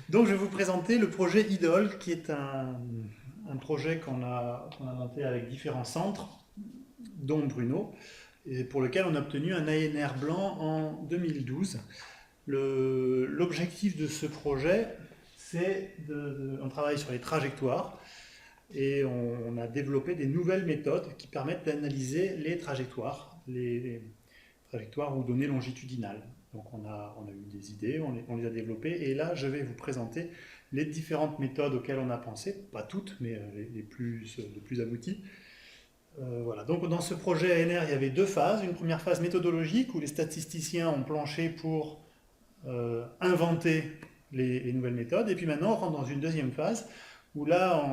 Donc, je vais vous présenter le projet IDOL, qui est un projet qu'on a monté avec différents centres, dont Bruno, et pour lequel on a obtenu un ANR blanc en 2012. L'objectif de ce projet, c'est on travaille sur les trajectoires et on a développé des nouvelles méthodes qui permettent d'analyser les trajectoires ou données longitudinales. Donc on a eu des idées, on les a développées, et là je vais vous présenter les différentes méthodes auxquelles on a pensé, pas toutes, mais les plus abouties. Voilà. Donc dans ce projet ANR, il y avait deux phases. Une première phase méthodologique où les statisticiens ont planché pour inventer les nouvelles méthodes, et puis maintenant on rentre dans une deuxième phase où là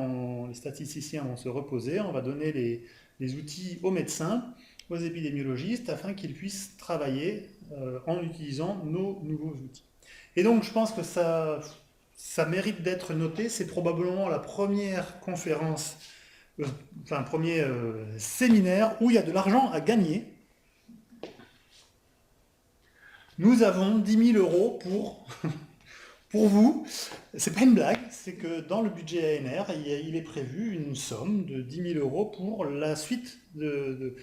les statisticiens vont se reposer, on va donner les outils aux médecins, aux épidémiologistes, afin qu'ils puissent travailler en utilisant nos nouveaux outils. Et donc je pense que ça mérite d'être noté, c'est probablement la première conférence, premier séminaire où il y a de l'argent à gagner. Nous avons 10 000 euros pour vous. C'est pas une blague, c'est que dans le budget ANR, il est prévu une somme de 10 000 euros pour la suite de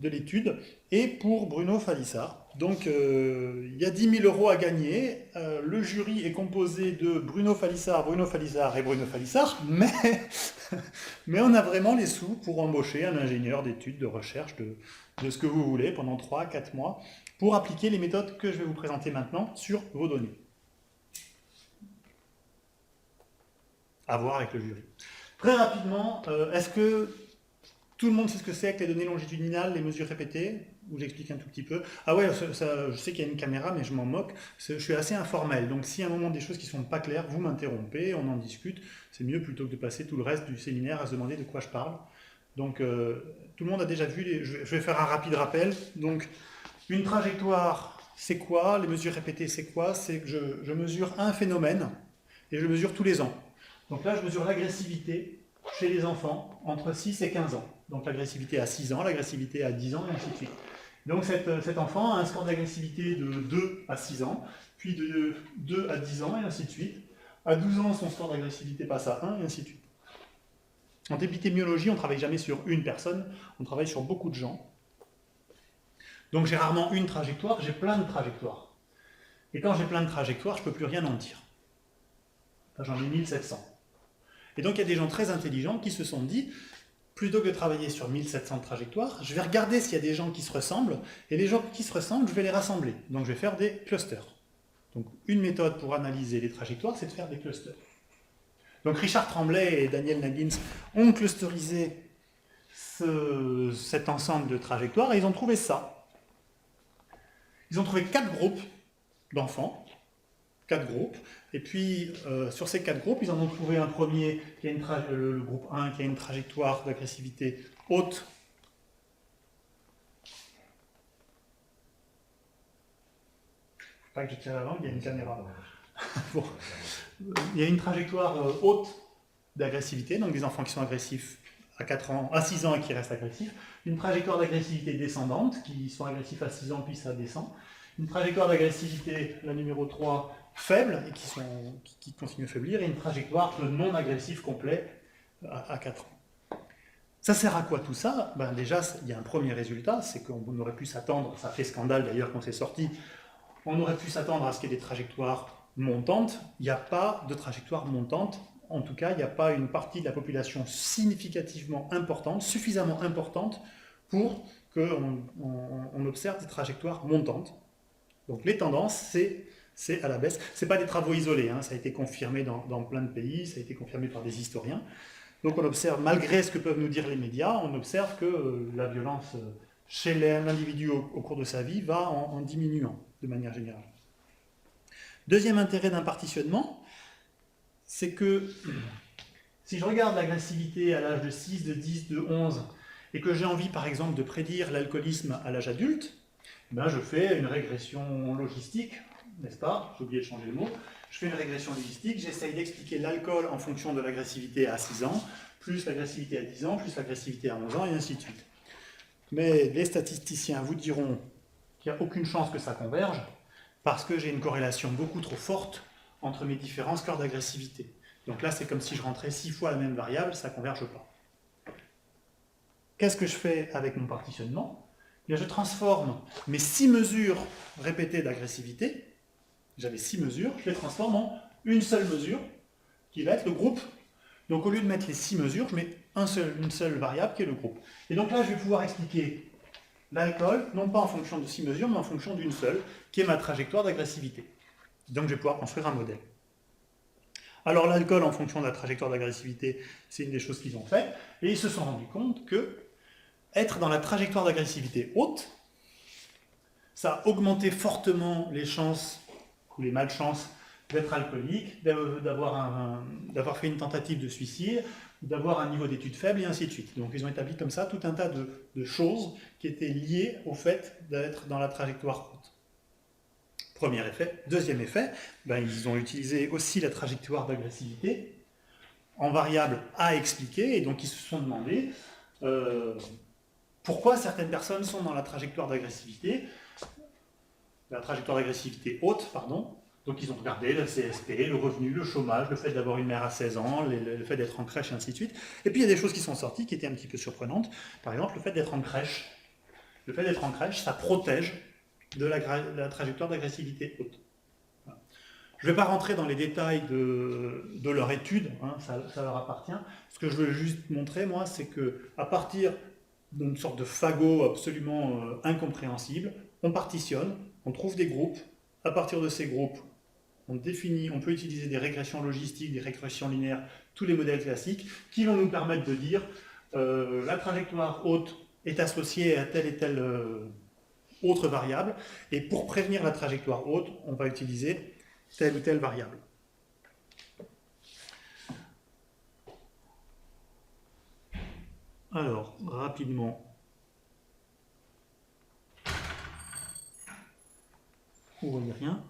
l'étude et pour Bruno Falissard. Donc il y a 10 000 euros à gagner. Le jury est composé de Bruno Falissard et Bruno Falissard, mais on a vraiment les sous pour embaucher un ingénieur d'études, de recherche, de ce que vous voulez pendant 3-4 mois pour appliquer les méthodes que je vais vous présenter maintenant sur vos données. À voir avec le jury. Très rapidement, est-ce que tout le monde sait ce que c'est que les données longitudinales, les mesures répétées? Ou j'explique un tout petit peu. Ah ouais, je sais qu'il y a une caméra, mais je m'en moque. Je suis assez informel, donc si à un moment des choses qui ne sont pas claires, vous m'interrompez, on en discute. C'est mieux plutôt que de passer tout le reste du séminaire à se demander de quoi je parle. Donc tout le monde a déjà vu, je vais faire un rapide rappel. Donc une trajectoire, c'est quoi? Les mesures répétées, c'est quoi? C'est que je mesure un phénomène et je mesure tous les ans. Donc là, je mesure l'agressivité chez les enfants entre 6 et 15 ans. Donc l'agressivité à 6 ans, l'agressivité à 10 ans, et ainsi de suite. Donc cet enfant a un score d'agressivité de 2 à 6 ans, puis de 2 à 10 ans, et ainsi de suite. À 12 ans, son score d'agressivité passe à 1, et ainsi de suite. En épidémiologie, on ne travaille jamais sur une personne, on travaille sur beaucoup de gens. Donc j'ai rarement une trajectoire, j'ai plein de trajectoires. Et quand j'ai plein de trajectoires, je ne peux plus rien en dire. J'en ai 1700. Et donc il y a des gens très intelligents qui se sont dit, plutôt que de travailler sur 1700 trajectoires, je vais regarder s'il y a des gens qui se ressemblent, et les gens qui se ressemblent, je vais les rassembler. Donc je vais faire des clusters. Donc une méthode pour analyser les trajectoires, c'est de faire des clusters. Donc Richard Tremblay et Daniel Naggins ont clusterisé cet ensemble de trajectoires, et ils ont trouvé ça. Ils ont trouvé 4 groupes d'enfants, 4 groupes, et puis sur ces 4 groupes, ils en ont trouvé un premier, qui a le groupe 1, qui a une trajectoire d'agressivité haute. Faut pas que je tire la langue, il y a une caméra. Bon. Il y a une trajectoire haute d'agressivité, donc des enfants qui sont agressifs à 6 ans et qui restent agressifs. Une trajectoire d'agressivité descendante, qui sont agressifs à 6 ans, puis ça descend. Une trajectoire d'agressivité, la numéro 3, faible, et qui continue à faiblir, et une trajectoire de non-agressif complet à 4 ans. Ça sert à quoi tout ça? Déjà, il y a un premier résultat, c'est qu'on aurait pu s'attendre, ça fait scandale d'ailleurs quand c'est sorti, on aurait pu s'attendre à ce qu'il y ait des trajectoires montantes. Il n'y a pas de trajectoire montante. En tout cas, il n'y a pas une partie de la population significativement importante, suffisamment importante pour qu'on observe des trajectoires montantes. Donc les tendances, c'est à la baisse. Ce n'est pas des travaux isolés, hein. Ça a été confirmé dans plein de pays, ça a été confirmé par des historiens. Donc on observe, malgré ce que peuvent nous dire les médias, on observe que la violence chez l'individu au cours de sa vie va en diminuant, de manière générale. Deuxième intérêt d'un partitionnement, c'est que si je regarde l'agressivité à l'âge de 6, de 10, de 11, et que j'ai envie par exemple de prédire l'alcoolisme à l'âge adulte, je fais une régression logistique, n'est-ce pas? J'ai oublié de changer le mot. Je fais une régression logistique, j'essaye d'expliquer l'alcool en fonction de l'agressivité à 6 ans, plus l'agressivité à 10 ans, plus l'agressivité à 11 ans, et ainsi de suite. Mais les statisticiens vous diront qu'il n'y a aucune chance que ça converge, parce que j'ai une corrélation beaucoup trop forte entre mes différents scores d'agressivité. Donc là, c'est comme si je rentrais 6 fois la même variable, ça ne converge pas. Qu'est-ce que je fais avec mon partitionnement? Eh bien, je transforme mes 6 mesures répétées d'agressivité, j'avais 6 mesures, je les transforme en une seule mesure, qui va être le groupe. Donc au lieu de mettre les 6 mesures, je mets une seule variable qui est le groupe. Et donc là, je vais pouvoir expliquer l'alcool, non pas en fonction de 6 mesures, mais en fonction d'une seule, qui est ma trajectoire d'agressivité. Donc je vais pouvoir construire un modèle. Alors l'alcool, en fonction de la trajectoire d'agressivité, c'est une des choses qu'ils ont fait, et ils se sont rendus compte que être dans la trajectoire d'agressivité haute, ça a augmenté fortement les chances, ou les malchances, d'être alcoolique, d'avoir fait une tentative de suicide, d'avoir un niveau d'études faible, et ainsi de suite. Donc ils ont établi comme ça tout un tas de choses qui étaient liées au fait d'être dans la trajectoire haute. Premier effet. Deuxième effet, ils ont utilisé aussi la trajectoire d'agressivité en variable à expliquer, et donc ils se sont demandé pourquoi certaines personnes sont dans la trajectoire d'agressivité haute, pardon. Donc ils ont regardé le CSP, le revenu, le chômage, le fait d'avoir une mère à 16 ans, le fait d'être en crèche, et ainsi de suite. Et puis il y a des choses qui sont sorties qui étaient un petit peu surprenantes. Par exemple, le fait d'être en crèche. Le fait d'être en crèche, ça protège de la trajectoire d'agressivité haute. Voilà. Je ne vais pas rentrer dans les détails de leur étude, hein, ça leur appartient. Ce que je veux juste montrer, moi, c'est qu'à partir d'une sorte de fagot absolument incompréhensible, on partitionne, on trouve des groupes. À partir de ces groupes, on peut utiliser des régressions logistiques, des régressions linéaires, tous les modèles classiques, qui vont nous permettre de dire la trajectoire haute est associée à telle et telle autre variable, et pour prévenir la trajectoire haute, on va utiliser telle ou telle variable. Alors, rapidement, vous voyez rien,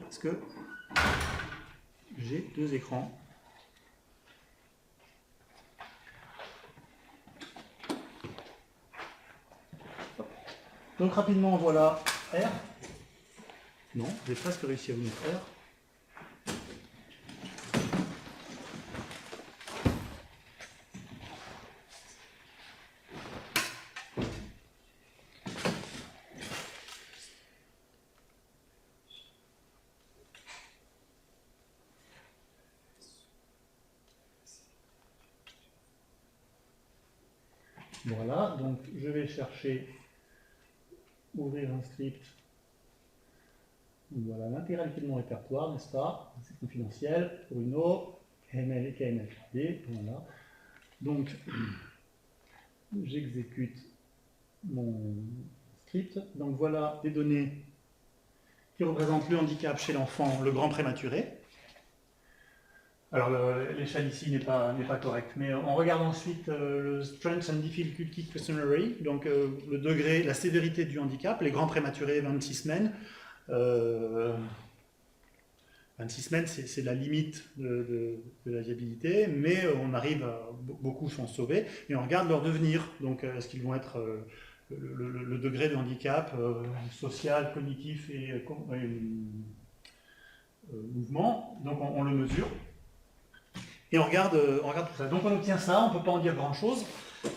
parce que j'ai 2 écrans. Donc rapidement, voilà R. Non, j'ai presque réussi à vous mettre R. Voilà, donc je vais chercher, ouvrir un script. Voilà l'intégralité de mon répertoire, n'est-ce pas? C'est confidentiel, Bruno, KML et KML3D, voilà. Donc, j'exécute mon script. Donc voilà des données qui représentent le handicap chez l'enfant, le grand prématuré. Alors l'échelle ici n'est pas correcte, mais on regarde ensuite le Strength and Difficulty Questionnaire, donc le degré, la sévérité du handicap, les grands prématurés, 26 semaines. 26 semaines, c'est la limite de la viabilité, mais on arrive beaucoup sont sauvés, et on regarde leur devenir. Donc est-ce qu'ils vont être le degré de handicap social, cognitif et mouvement, donc on le mesure. Et on regarde tout ça. Donc on obtient ça, on ne peut pas en dire grand-chose.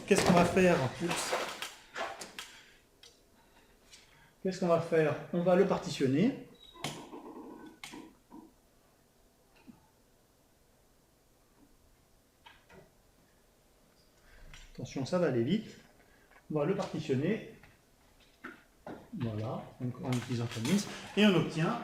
Qu'est-ce qu'on va faire? Qu'est-ce qu'on va faire? On va le partitionner. Attention, ça va aller vite. On va le partitionner. Voilà, donc en utilisant Commons. Et on obtient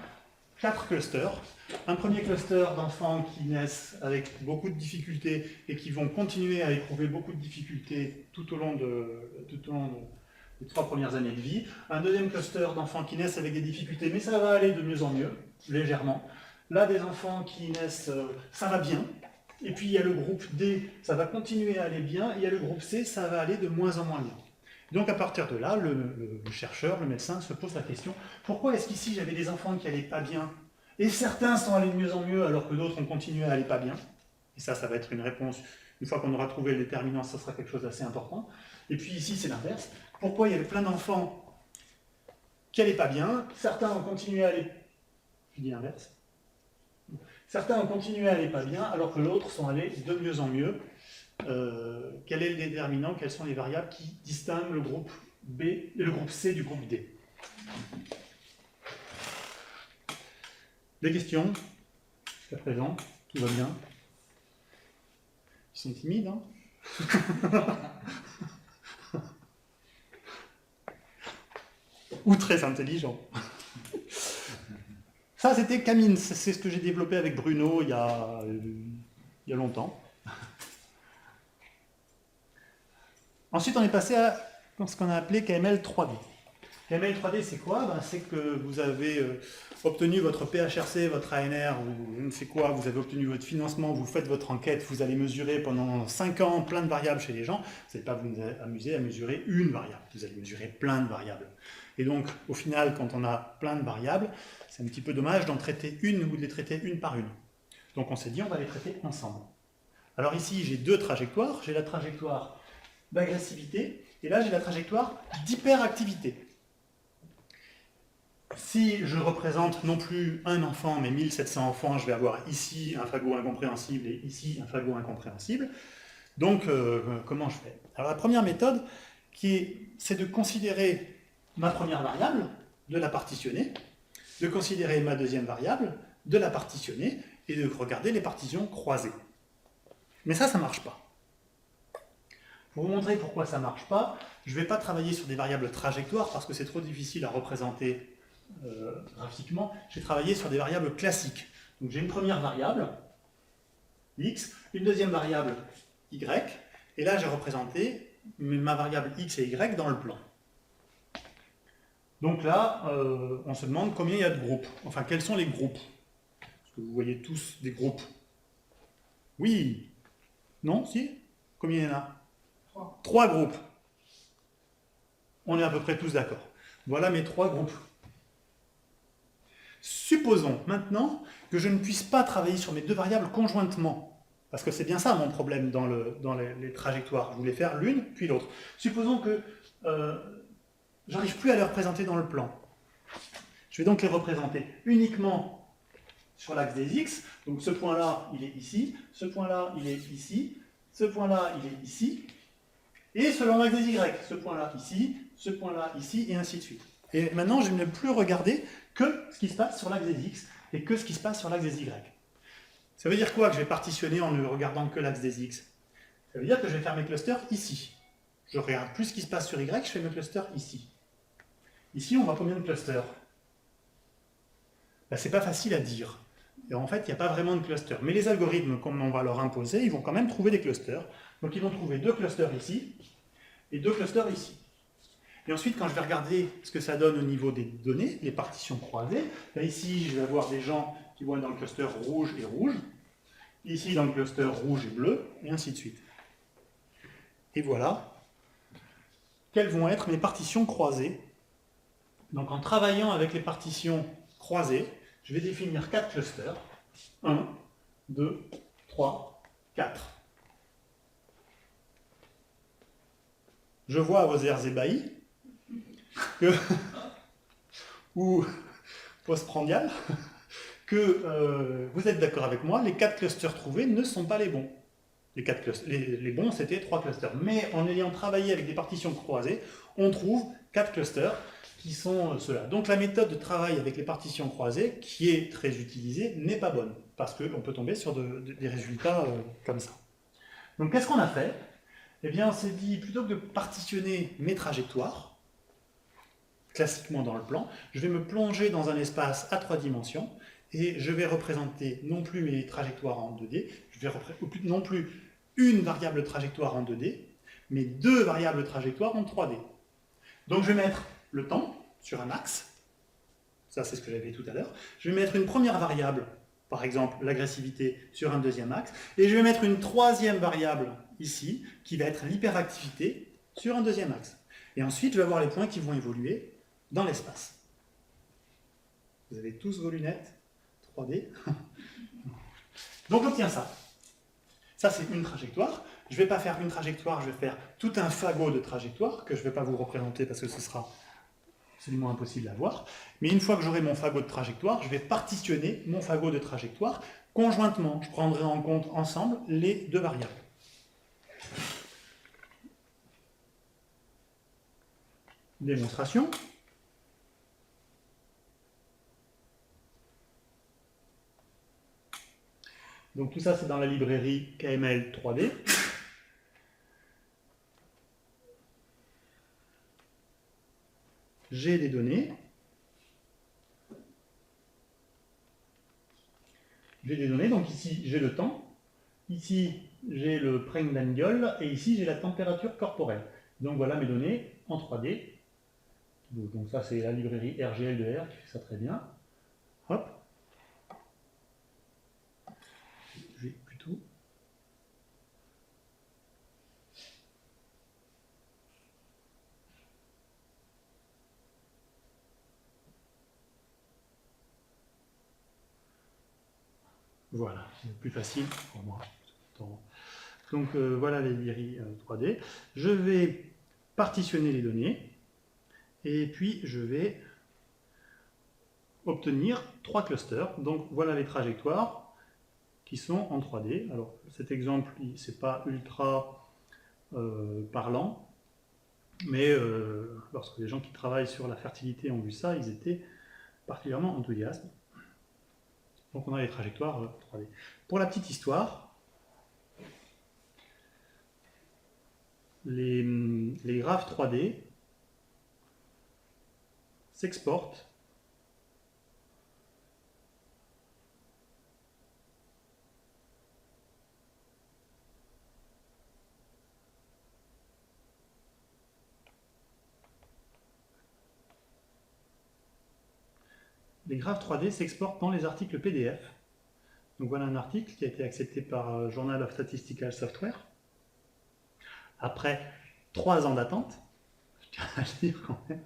4 clusters. Un premier cluster d'enfants qui naissent avec beaucoup de difficultés et qui vont continuer à éprouver beaucoup de difficultés tout au long des 3 premières années de vie. Un deuxième cluster d'enfants qui naissent avec des difficultés, mais ça va aller de mieux en mieux, légèrement. Là, des enfants qui naissent, ça va bien. Et puis il y a le groupe D, ça va continuer à aller bien. Et il y a le groupe C, ça va aller de moins en moins bien. Donc à partir de là, le chercheur, le médecin se pose la question, pourquoi est-ce qu'ici j'avais des enfants qui n'allaient pas bien et certains sont allés de mieux en mieux alors que d'autres ont continué à aller pas bien? Et ça va être une réponse, une fois qu'on aura trouvé le déterminant, ça sera quelque chose d'assez important. Et puis ici c'est l'inverse, pourquoi il y avait plein d'enfants qui n'allaient pas bien, certains ont continué à aller... Je dis l'inverse. Certains ont continué à aller pas bien, alors que l'autre sont allés de mieux en mieux. Quel est le déterminant? Quelles sont les variables qui distinguent le groupe B et le groupe C du groupe D? Des questions? Jusqu'à présent, tout va bien. Ils sont timides, hein? Ou très intelligents. Ça, c'était Camins. C'est ce que j'ai développé avec Bruno il y a longtemps. Ensuite, on est passé à ce qu'on a appelé KML 3D. KML 3D, c'est quoi? C'est que vous avez obtenu votre PHRC, votre ANR, ou je ne sais quoi, vous avez obtenu votre financement, vous faites votre enquête, vous allez mesurer pendant 5 ans plein de variables chez les gens. Vous n'allez pas vous amuser à mesurer une variable, vous allez mesurer plein de variables. Et donc, au final, quand on a plein de variables, c'est un petit peu dommage d'en traiter une ou de les traiter une par une. Donc on s'est dit, on va les traiter ensemble. Alors ici, j'ai deux trajectoires. J'ai la trajectoire d'agressivité, et là, j'ai la trajectoire d'hyperactivité. Si je représente non plus un enfant, mais 1700 enfants, je vais avoir ici un fagot incompréhensible et ici un fagot incompréhensible. Donc, comment je fais? Alors, la première méthode, c'est de considérer ma première variable, de la partitionner, de considérer ma deuxième variable, de la partitionner, et de regarder les partitions croisées. Mais ça ne marche pas. Pour vous montrer pourquoi ça ne marche pas, je ne vais pas travailler sur des variables trajectoires, parce que c'est trop difficile à représenter graphiquement. J'ai travaillé sur des variables classiques. Donc j'ai une première variable, x, une deuxième variable, y, et là j'ai représenté ma variable x et y dans le plan. Donc là, on se demande combien il y a de groupes. Enfin, quels sont les groupes? Est-ce que vous voyez tous des groupes? Oui? Non? Si? Combien il y en a? 3 groupes. On est à peu près tous d'accord. Voilà mes 3 groupes. Supposons maintenant que je ne puisse pas travailler sur mes deux variables conjointement. Parce que c'est bien ça mon problème dans les trajectoires. Je voulais faire l'une, puis l'autre. Supposons que j'arrive plus à les représenter dans le plan. Je vais donc les représenter uniquement sur l'axe des x. Donc ce point-là, il est ici. Ce point-là, il est ici. Ce point-là, il est ici. Et selon l'axe des y. Ce point-là, ici. Ce point-là, ici. Et ainsi de suite. Et maintenant, je ne vais plus regarder que ce qui se passe sur l'axe des x et que ce qui se passe sur l'axe des y. Ça veut dire quoi que je vais partitionner en ne regardant que l'axe des x? Ça veut dire que je vais faire mes clusters ici. Je ne regarde plus ce qui se passe sur y, je fais mes clusters ici. Ici, on voit combien de clusters? Ben, c'est pas facile à dire. Et en fait, il n'y a pas vraiment de clusters. Mais les algorithmes, comme on va leur imposer, ils vont quand même trouver des clusters. Donc ils vont trouver 2 clusters ici et 2 clusters ici. Et ensuite, quand je vais regarder ce que ça donne au niveau des données, les partitions croisées, là, ici, je vais avoir des gens qui vont être dans le cluster rouge et rouge, ici dans le cluster rouge et bleu, et ainsi de suite. Et voilà quelles vont être mes partitions croisées. Donc en travaillant avec les partitions croisées, je vais définir 4 clusters. 1, 2, 3, 4. Je vois à vos airs ébahis que, ou postprandial, que vous êtes d'accord avec moi, les 4 clusters trouvés ne sont pas les bons. Les bons, c'était 3 clusters. Mais en ayant travaillé avec des partitions croisées, on trouve 4 clusters qui sont ceux-là. Donc la méthode de travail avec les partitions croisées, qui est très utilisée, n'est pas bonne, parce qu'on peut tomber sur des résultats comme ça. Donc qu'est-ce qu'on a fait? Eh bien, on s'est dit, plutôt que de partitionner mes trajectoires, classiquement dans le plan, je vais me plonger dans un espace à 3 dimensions, et je vais représenter non plus mes trajectoires en 2D, non plus une variable trajectoire en 2D, mais 2 variables trajectoires en 3D. Donc je vais mettre le temps sur un axe, ça c'est ce que j'avais tout à l'heure, je vais mettre une première variable, par exemple l'agressivité, sur un deuxième axe, et je vais mettre une troisième variable ici, qui va être l'hyperactivité, sur un deuxième axe. Et ensuite je vais avoir les points qui vont évoluer dans l'espace. Vous avez tous vos lunettes 3D. Donc j'obtiens ça. Ça c'est une trajectoire. Je ne vais pas faire une trajectoire, je vais faire tout un fagot de trajectoires que je ne vais pas vous représenter parce que ce sera absolument impossible à voir. Mais une fois que j'aurai mon fagot de trajectoire, je vais partitionner mon fagot de trajectoire conjointement. Je prendrai en compte ensemble les deux variables. Démonstration. Donc tout ça, c'est dans la librairie KML 3D. J'ai des données. J'ai des données, donc ici j'ai le temps, ici j'ai le prime d'angle, et ici j'ai la température corporelle. Donc voilà mes données en 3D. Donc ça c'est la librairie RGL de R qui fait ça très bien. Hop. Je vais plutôt... Voilà, c'est plus facile pour moi. Donc voilà les librairies 3D. Je vais partitionner les données et puis je vais obtenir 3 clusters. Donc voilà les trajectoires qui sont en 3D. Alors cet exemple, c'est pas ultra parlant, mais lorsque les gens qui travaillent sur la fertilité ont vu ça, ils étaient particulièrement enthousiastes. Donc on a les trajectoires 3D. Pour la petite histoire, les graphes 3D s'exportent dans les articles PDF. Donc voilà un article qui a été accepté par Journal of Statistical Software. Après 3 ans d'attente, je tiens à le dire quand même.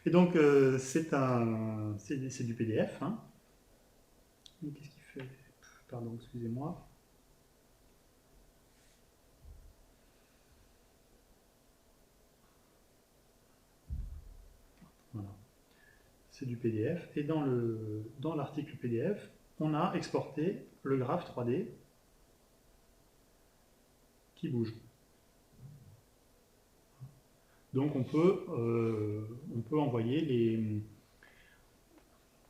Et donc c'est du PDF. Hein. Qu'est-ce qu'il fait? Pardon, excusez-moi. Voilà. C'est du PDF. Et dans l'article PDF, on a exporté le graphe 3D qui bouge. Donc on peut envoyer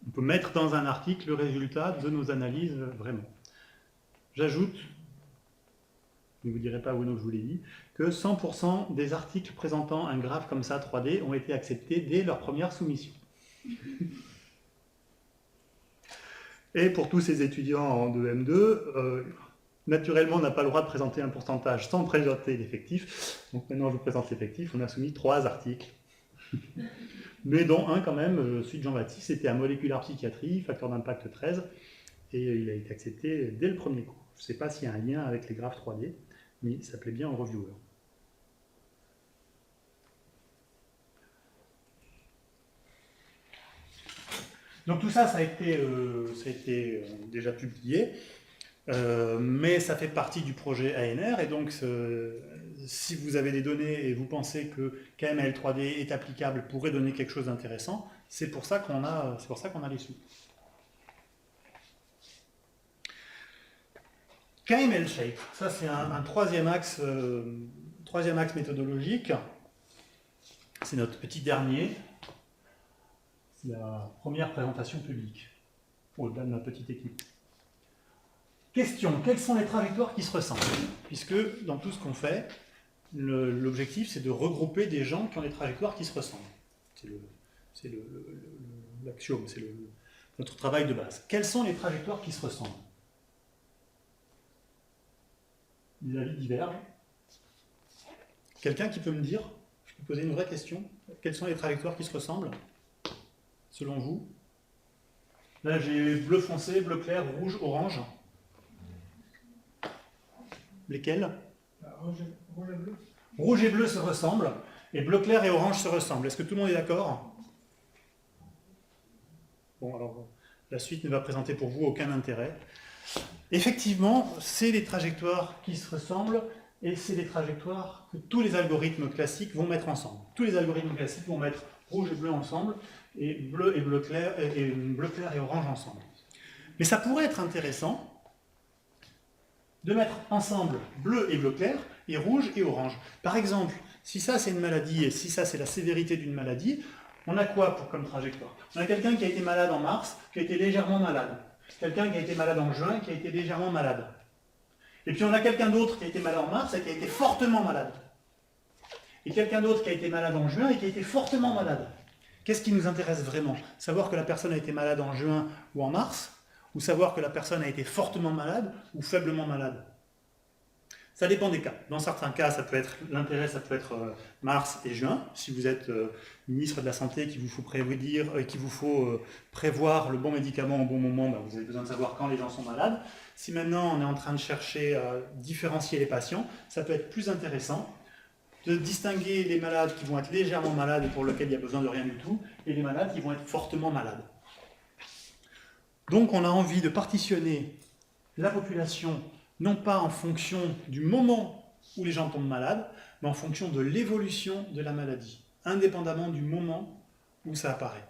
on peut mettre dans un article le résultat de nos analyses vraiment. J'ajoute, je ne vous dirai pas où je vous l'ai dit, que 100% des articles présentant un graphe comme ça 3D ont été acceptés dès leur première soumission. Et pour tous ces étudiants en 2M2, naturellement, on n'a pas le droit de présenter un pourcentage sans présenter l'effectif. Donc maintenant, je vous présente l'effectif. On a soumis 3 articles. Mais dont un quand même, celui de Jean-Baptiste, c'était à moléculaire psychiatrie, facteur d'impact 13. Et il a été accepté dès le premier cours. Je ne sais pas s'il y a un lien avec les graphes 3D, mais il s'appelait bien au reviewer. Donc tout ça, ça a été déjà publié. Mais ça fait partie du projet ANR, et donc si vous avez des données et vous pensez que KML 3D est applicable, pourrait donner quelque chose d'intéressant, c'est pour ça qu'on a les sous. KML Shape, ça c'est un troisième axe méthodologique. C'est notre petit dernier. C'est la première présentation publique, au-delà de notre petite équipe. Question, quelles sont les trajectoires qui se ressemblent? Puisque dans tout ce qu'on fait, l'objectif c'est de regrouper des gens qui ont des trajectoires qui se ressemblent. C'est l'axiome, c'est notre travail de base. Quelles sont les trajectoires qui se ressemblent? Les avis divergent. Quelqu'un qui peut me dire, je peux poser une vraie question, quelles sont les trajectoires qui se ressemblent, selon vous? Là j'ai bleu foncé, bleu clair, rouge, orange. Lesquels? Rouge et bleu. Rouge et bleu se ressemblent, et bleu clair et orange se ressemblent. Est-ce que tout le monde est d'accord? Bon, alors, la suite ne va présenter pour vous aucun intérêt. Effectivement, c'est les trajectoires qui se ressemblent, et c'est les trajectoires que tous les algorithmes classiques vont mettre ensemble. Tous les algorithmes classiques vont mettre rouge et bleu ensemble, et bleu clair et orange ensemble. Mais ça pourrait être intéressant de mettre ensemble bleu et bleu clair, et rouge et orange. Par exemple, si ça c'est une maladie, et si ça c'est la sévérité d'une maladie, on a quoi comme trajectoire? On a quelqu'un qui a été malade en mars, qui a été légèrement malade. Quelqu'un qui a été malade en juin, qui a été légèrement malade. Et puis on a quelqu'un d'autre qui a été malade en mars et qui a été fortement malade. Et quelqu'un d'autre qui a été malade en juin et qui a été fortement malade. Qu'est-ce qui nous intéresse vraiment? Savoir que la personne a été malade en juin ou en mars, ou savoir que la personne a été fortement malade ou faiblement malade? Ça dépend des cas. Dans certains cas, l'intérêt, ça peut être mars et juin. Si vous êtes ministre de la Santé, qu'il vous faut prévoir le bon médicament au bon moment, ben vous avez besoin de savoir quand les gens sont malades. Si maintenant on est en train de chercher à différencier les patients, ça peut être plus intéressant de distinguer les malades qui vont être légèrement malades et pour lesquels il n'y a besoin de rien du tout, et les malades qui vont être fortement malades. Donc on a envie de partitionner la population non pas en fonction du moment où les gens tombent malades, mais en fonction de l'évolution de la maladie, indépendamment du moment où ça apparaît.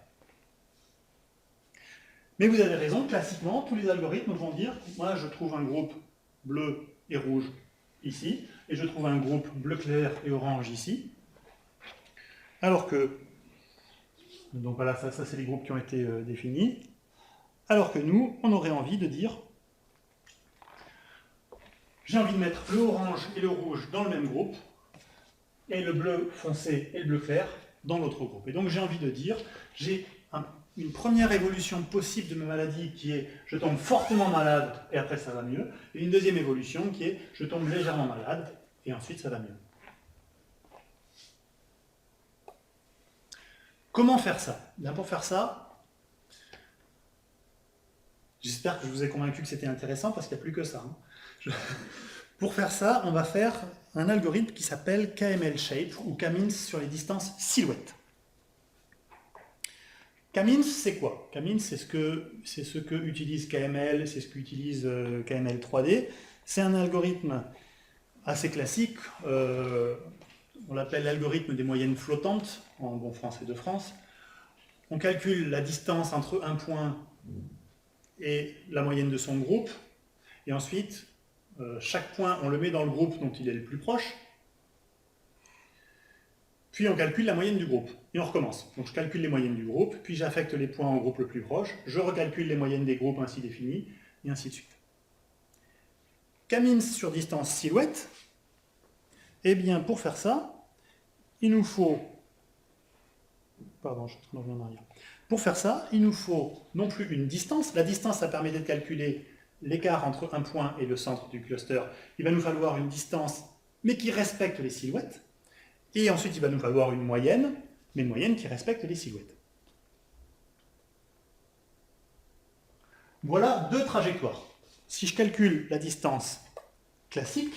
Mais vous avez raison, classiquement, tous les algorithmes vont dire, moi je trouve un groupe bleu et rouge ici, et je trouve un groupe bleu clair et orange ici, alors que, donc voilà, ça c'est les groupes qui ont été définis, alors que nous, on aurait envie de dire, j'ai envie de mettre le orange et le rouge dans le même groupe, et le bleu foncé et le bleu clair dans l'autre groupe. Et donc j'ai envie de dire, j'ai une première évolution possible de ma maladie qui est je tombe fortement malade et après ça va mieux, et une deuxième évolution qui est je tombe légèrement malade et ensuite ça va mieux. Comment faire ça? Bien, pour faire ça, j'espère que je vous ai convaincu que c'était intéressant parce qu'il n'y a plus que ça. Pour faire ça, on va faire un algorithme qui s'appelle KML Shape ou K-means sur les distances silhouettes. K-means, c'est quoi? K-means, c'est ce que utilise KML, c'est ce qu'utilise KML 3D. C'est un algorithme assez classique, on l'appelle l'algorithme des moyennes flottantes, en bon français de France. On calcule la distance entre un point et la moyenne de son groupe, et ensuite, chaque point, on le met dans le groupe dont il est le plus proche, puis on calcule la moyenne du groupe, et on recommence. Donc je calcule les moyennes du groupe, puis j'affecte les points au groupe le plus proche, je recalcule les moyennes des groupes ainsi définis, et ainsi de suite. K-means sur distance silhouette, eh bien pour faire ça, il nous faut... Pardon, je suis en train de revenir en arrière. Pour faire ça, il nous faut non plus une distance, la distance ça permet de calculer l'écart entre un point et le centre du cluster, il va nous falloir une distance, mais qui respecte les silhouettes. Et ensuite, il va nous falloir une moyenne, mais une moyenne qui respecte les silhouettes. Voilà deux trajectoires. Si je calcule la distance classique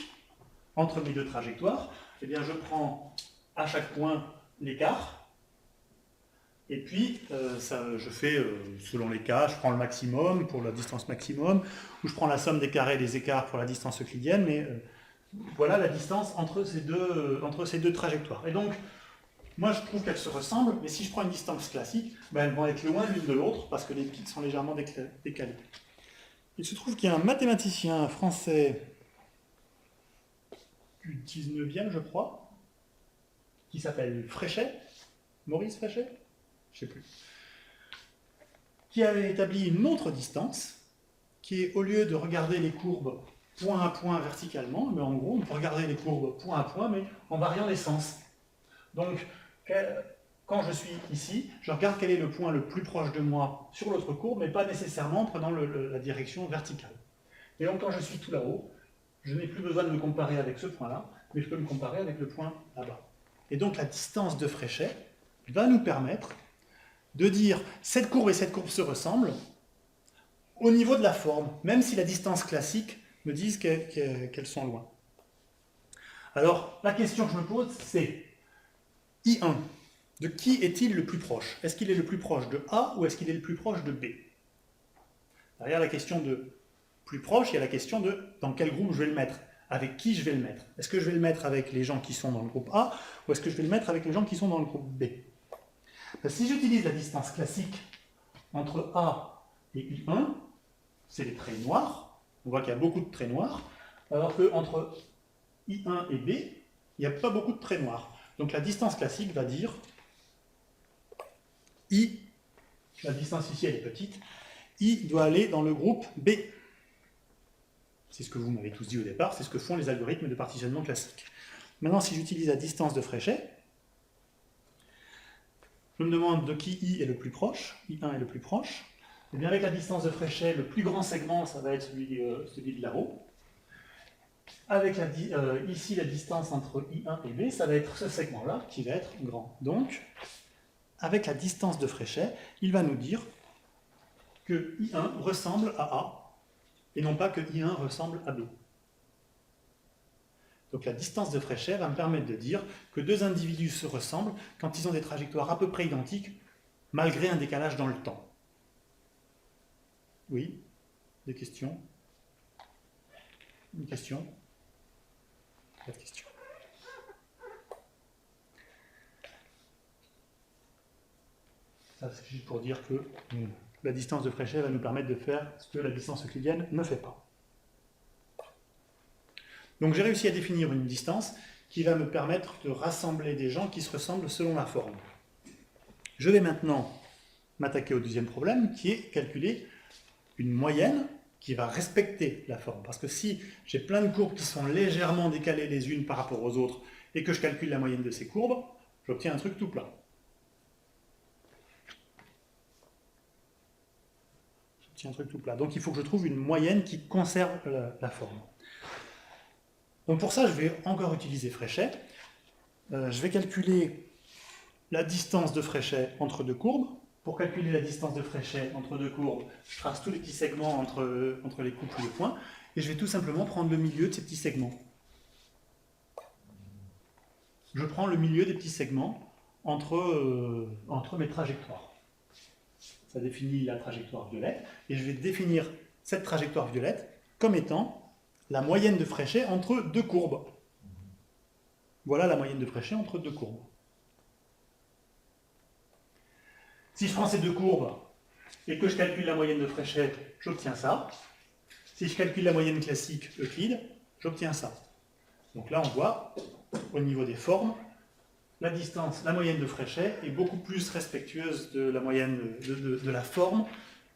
entre mes deux trajectoires, eh bien je prends à chaque point l'écart, et puis je fais, selon les cas, je prends le maximum pour la distance maximum, ou je prends la somme des carrés des écarts pour la distance euclidienne, mais voilà la distance entre ces deux trajectoires. Et donc, moi je trouve qu'elles se ressemblent, mais si je prends une distance classique, ben, elles vont être loin l'une de l'autre, parce que les pics sont légèrement décalés. Il se trouve qu'il y a un mathématicien français du 19e, je crois, qui s'appelle Fréchet, Maurice Fréchet, je ne sais plus, qui avait établi une autre distance, qui est, au lieu de regarder les courbes point à point verticalement, mais en gros, on peut regarder les courbes point à point, mais en variant les sens. Donc, quand je suis ici, je regarde quel est le point le plus proche de moi sur l'autre courbe, mais pas nécessairement en prenant la direction verticale. Et donc, quand je suis tout là-haut, je n'ai plus besoin de me comparer avec ce point-là, mais je peux me comparer avec le point là-bas. Et donc, la distance de Fréchet va nous permettre de dire cette courbe et cette courbe se ressemblent au niveau de la forme, même si la distance classique me dit qu'elles sont loin. Alors, la question que je me pose, c'est I1, de qui est-il le plus proche? Est-ce qu'il est le plus proche de A ou est-ce qu'il est le plus proche de B? Derrière la question de plus proche, il y a la question de dans quel groupe je vais le mettre. avec qui je vais le mettre. Est-ce que je vais le mettre avec les gens qui sont dans le groupe A, ou est-ce que je vais le mettre avec les gens qui sont dans le groupe B? Si j'utilise la distance classique entre A et I1, c'est les traits noirs, on voit qu'il y a beaucoup de traits noirs, alors qu'entre I1 et B, il n'y a pas beaucoup de traits noirs. Donc la distance classique va dire I, la distance ici elle est petite, I doit aller dans le groupe B. C'est ce que vous m'avez tous dit au départ, c'est ce que font les algorithmes de partitionnement classiques. Maintenant, si j'utilise la distance de Fréchet, je me demande de qui I est le plus proche, I1 est le plus proche. Et bien avec la distance de Fréchet, le plus grand segment, ça va être celui de là-haut. Avec ici la distance entre I1 et B, ça va être ce segment-là qui va être grand. Donc, avec la distance de Fréchet, il va nous dire que I1 ressemble à A, et non pas que I1 ressemble à B. Donc la distance de Fréchet va me permettre de dire que deux individus se ressemblent quand ils ont des trajectoires à peu près identiques, malgré un décalage dans le temps. Oui? Des questions? Une question? Pas de question. Ça, c'est juste pour dire que la distance de Fréchet va nous permettre de faire ce que la distance euclidienne ne fait pas. Donc j'ai réussi à définir une distance qui va me permettre de rassembler des gens qui se ressemblent selon la forme. Je vais maintenant m'attaquer au deuxième problème, qui est calculer une moyenne qui va respecter la forme. Parce que si j'ai plein de courbes qui sont légèrement décalées les unes par rapport aux autres, et que je calcule la moyenne de ces courbes, j'obtiens un truc tout plat. J'obtiens un truc tout plat. Donc il faut que je trouve une moyenne qui conserve la forme. Donc pour ça, je vais encore utiliser Fréchet. Je vais calculer la distance de Fréchet entre deux courbes. Pour calculer la distance de Fréchet entre deux courbes, je trace tous les petits segments entre les couples ou les points, et je vais tout simplement prendre le milieu de ces petits segments. Je prends le milieu des petits segments entre mes trajectoires. Ça définit la trajectoire violette, et je vais définir cette trajectoire violette comme étant la moyenne de Fréchet entre deux courbes. Voilà la moyenne de Fréchet entre deux courbes. Si je prends ces deux courbes et que je calcule la moyenne de Fréchet, j'obtiens ça. Si je calcule la moyenne classique Euclide, j'obtiens ça. Donc là, on voit, au niveau des formes, la distance, la moyenne de Fréchet est beaucoup plus respectueuse de la moyenne de la forme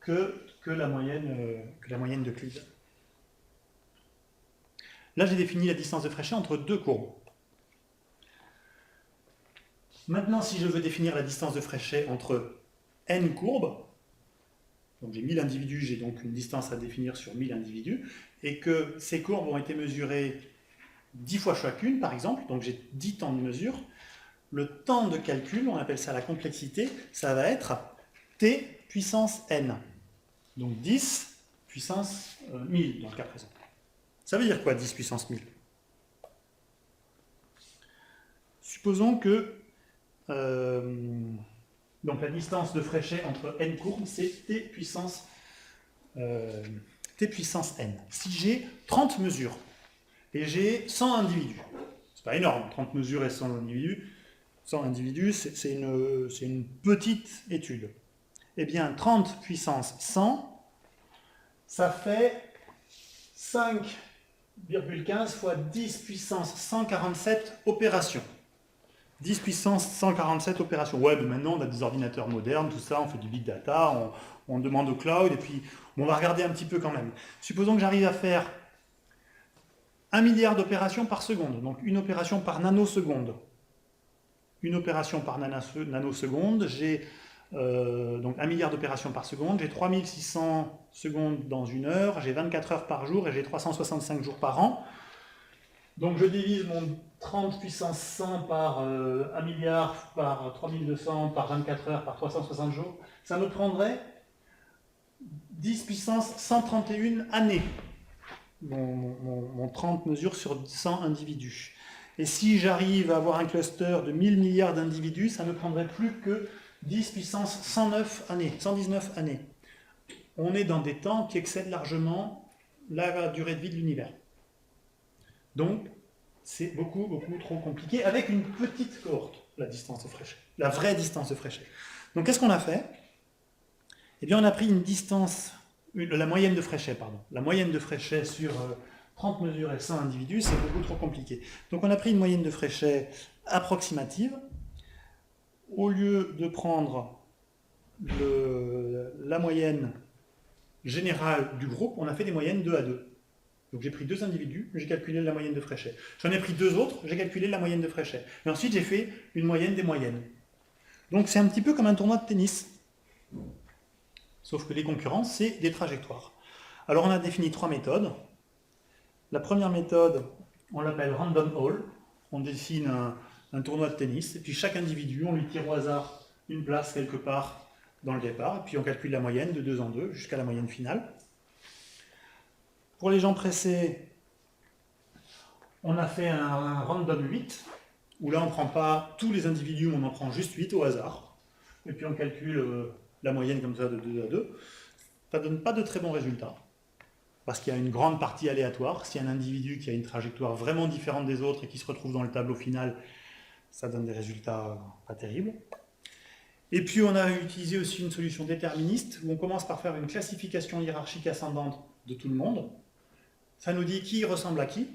que la moyenne d'Euclide. Là, j'ai défini la distance de Fréchet entre deux courbes. Maintenant, si je veux définir la distance de Fréchet entre n courbes, donc j'ai 1000 individus, j'ai donc une distance à définir sur 1000 individus, et que ces courbes ont été mesurées 10 fois chacune, par exemple, donc j'ai 10 temps de mesure, le temps de calcul, on appelle ça la complexité, ça va être t puissance n. Donc 10 puissance 1000 dans le cas présent. Ça veut dire quoi 10 puissance 1000? Supposons que donc la distance de Fréchet entre n courbes, c'est t puissance n. Si j'ai 30 mesures et j'ai 100 individus, c'est pas énorme, 30 mesures et 100 individus, c'est une petite étude. Eh bien, 30 puissance 100, ça fait 5,15 fois 10 puissance 147 opérations. 10 puissance 147 opérations. Ouais, mais maintenant on a des ordinateurs modernes, tout ça, on fait du big data, on demande au cloud, et puis on va regarder un petit peu quand même. Supposons que j'arrive à faire 1 milliard d'opérations par seconde, donc une opération par nanoseconde. Une opération par nanoseconde, j'ai donc 1 milliard d'opérations par seconde, j'ai 3600 secondes dans une heure, j'ai 24 heures par jour et j'ai 365 jours par an. Donc je divise mon 30 puissance 100 par 1 milliard, par 3200, par 24 heures, par 360 jours. Ça me prendrait 10 puissance 131 années. Mon 30 mesures sur 100 individus. Et si j'arrive à avoir un cluster de 1000 milliards d'individus, ça ne prendrait plus que 10 puissance 109 années, 119 années. On est dans des temps qui excèdent largement la durée de vie de l'univers. Donc, c'est beaucoup, beaucoup trop compliqué, avec une petite cohorte, la distance de Fréchet, la vraie distance de Fréchet. Donc, qu'est-ce qu'on a fait? Eh bien, on a pris une distance, la moyenne de Fréchet, pardon. La moyenne de Fréchet sur 30 mesures et 100 individus, c'est beaucoup trop compliqué. Donc, on a pris une moyenne de Fréchet approximative. Au lieu de prendre la moyenne générale du groupe, on a fait des moyennes 2 à 2. Donc j'ai pris 2 individus, j'ai calculé la moyenne de Fréchet. J'en ai pris 2 autres, j'ai calculé la moyenne de Fréchet. Et ensuite j'ai fait une moyenne des moyennes. Donc c'est un petit peu comme un tournoi de tennis. Sauf que les concurrences, c'est des trajectoires. Alors on a défini 3 méthodes. La première méthode, on l'appelle Random Hall. On dessine un tournoi de tennis, et puis chaque individu, on lui tire au hasard une place quelque part dans le départ, et puis on calcule la moyenne de 2 en 2 jusqu'à la moyenne finale. Pour les gens pressés, on a fait un random 8, où là on ne prend pas tous les individus, on en prend juste 8 au hasard, et puis on calcule la moyenne comme ça de 2 à 2. Ça ne donne pas de très bons résultats, parce qu'il y a une grande partie aléatoire. Si un individu qui a une trajectoire vraiment différente des autres et qui se retrouve dans le tableau final, ça donne des résultats pas terribles. Et puis on a utilisé aussi une solution déterministe, où on commence par faire une classification hiérarchique ascendante de tout le monde. Ça nous dit qui ressemble à qui.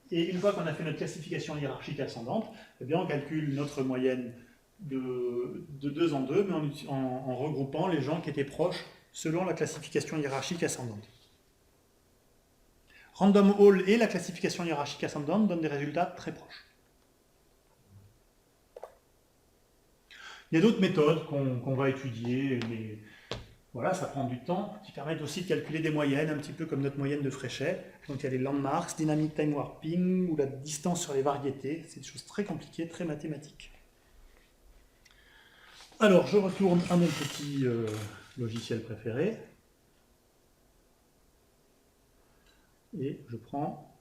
Et une fois qu'on a fait notre classification hiérarchique ascendante, eh bien on calcule notre moyenne de 2 en 2, mais en regroupant les gens qui étaient proches selon la classification hiérarchique ascendante. Random Hall et la classification hiérarchique ascendante donnent des résultats très proches. Il y a d'autres méthodes qu'on va étudier, mais voilà, ça prend du temps, qui permettent aussi de calculer des moyennes, un petit peu comme notre moyenne de Fréchet. Donc il y a les landmarks, dynamic time warping, ou la distance sur les variétés. C'est des choses très compliquées, très mathématiques. Alors, je retourne à mon petit logiciel préféré. Et je prends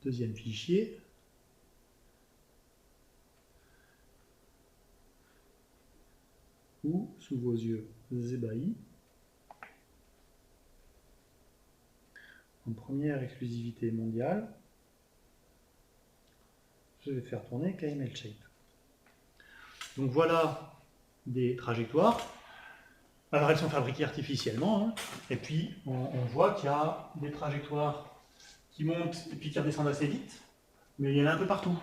le deuxième fichier. Ou, sous vos yeux ébahis, en première exclusivité mondiale, je vais faire tourner KML Shape. Donc voilà des trajectoires. Alors elles sont fabriquées artificiellement, hein. Et puis on voit qu'il y a des trajectoires qui montent et puis qui redescendent assez vite, mais il y en a un peu partout.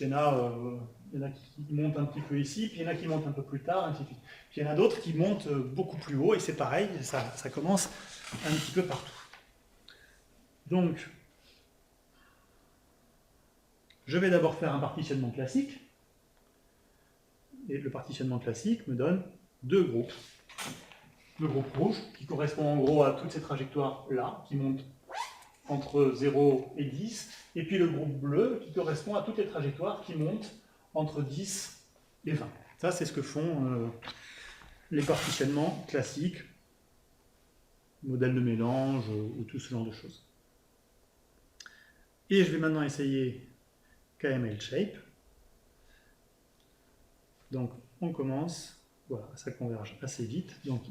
Il y en a qui montent un petit peu ici, puis il y en a qui montent un peu plus tard, ainsi de suite. Puis il y en a d'autres qui montent beaucoup plus haut, et c'est pareil, ça commence un petit peu partout. Donc, je vais d'abord faire un partitionnement classique, et le partitionnement classique me donne 2 groupes. Le groupe rouge, qui correspond en gros à toutes ces trajectoires-là, qui montent entre 0 et 10, et puis le groupe bleu, qui correspond à toutes les trajectoires qui montent entre 10 et 20. Ça, c'est ce que font les partitionnements classiques, modèles de mélange ou tout ce genre de choses. Et je vais maintenant essayer KML Shape. Donc, on commence. Voilà, ça converge assez vite. Donc,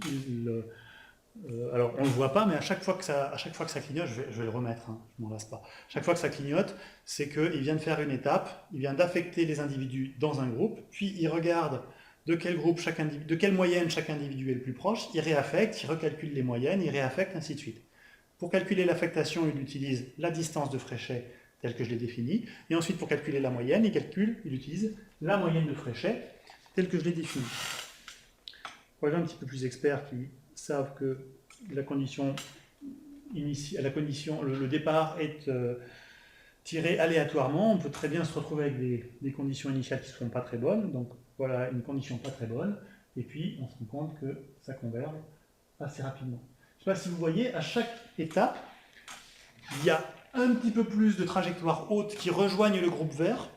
alors, on ne le voit pas, mais à chaque fois que ça clignote, je vais le remettre, hein, je ne m'en lasse pas. Chaque fois que ça clignote, c'est qu'il vient de faire une étape, il vient d'affecter les individus dans un groupe, puis il regarde de quel groupe de quelle moyenne chaque individu est le plus proche, il réaffecte, il recalcule les moyennes, il réaffecte, ainsi de suite. Pour calculer l'affectation, il utilise la distance de Fréchet telle que je l'ai définie, et ensuite pour calculer la moyenne, il utilise la moyenne de Fréchet telle que je l'ai définie. Pour les gens un petit peu plus experts qui savent que la condition initiale, le départ est tiré aléatoirement, on peut très bien se retrouver avec des conditions initiales qui ne seront pas très bonnes. Donc voilà une condition pas très bonne, et puis on se rend compte que ça converge assez rapidement. Je ne sais pas si vous voyez, à chaque étape, il y a un petit peu plus de trajectoires hautes qui rejoignent le groupe vert,